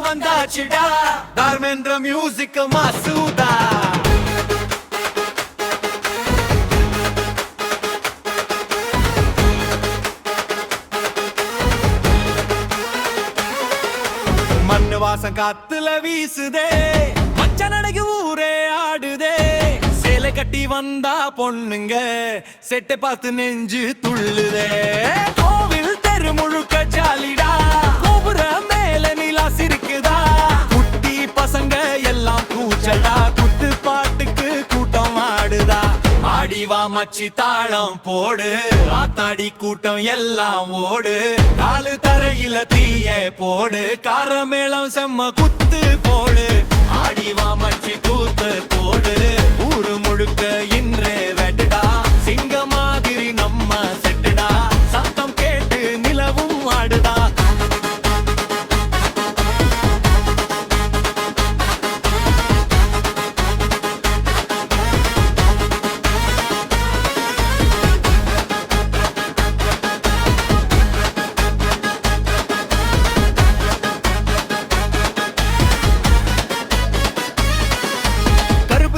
வந்தாச்சுடா Dharmendra music மாசூதா மண்ணு வாசம் காத்துல வீசுதே மச்ச நடைக்கு ஊரே ஆடுதே சேலை கட்டி வந்தா பொண்ணுங்க செட்டை பார்த்து நெஞ்சு துள்ளுதே கோவில் தெரு முழுக்க ஜாலிடா கோபுர மேல நிலா சிரிக்குதா குட்டி பசங்க எல்லாம் கூச்சலா குத்து பாட்டுக்கு கூட்டம் ஆடுதா ஆடிவா மச்சி தாளம் போடு ஆத்தாடி கூட்டம் எல்லாம் ஓடு காலு தரையில தீய போடு காரமேளம் செம்ம குத்து போடு ஆடிவா மச்சி கூத்து போடு ஊரு முழுக்க இன்றே வெட்டுடா சிங்க மாதிரி நம்ம செட்டுடா சத்தம் கேட்டு நிலவும் ஆடுடா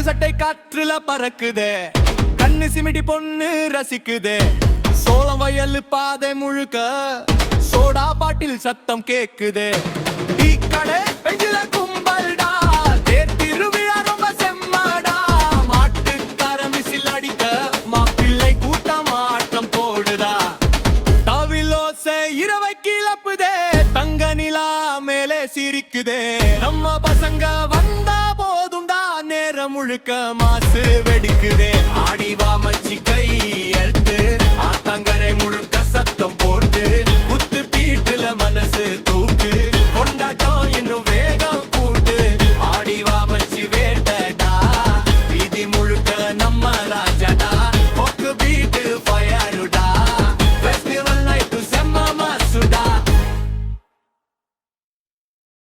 சட்டை காற்றுல பறக்குதே கண்ணு சிமிடி பொண்ணு ரசிக்குதே சோளம் வயல் பாதை முழுக்க சோடா பாட்டில் சத்தம் கேக்குதே டீ கடை பெஞ்சில கும்பல்டா தேர் திருவிழா ரொம்ப செம்மாடா மாட்டுக்கார மிசில் அடிக்க மாப்பிள்ளை கூட்டம் ஆட்டம் போடுதா தவிலோசை இரவை கிளப்புதே தங்க நிலா மேலே சிரிக்குதே நம்ம பசங்க வந்தா போதும்டா நேரம் முழுக்க மாசு வெடிக்குதே ஆடிவா மச்சி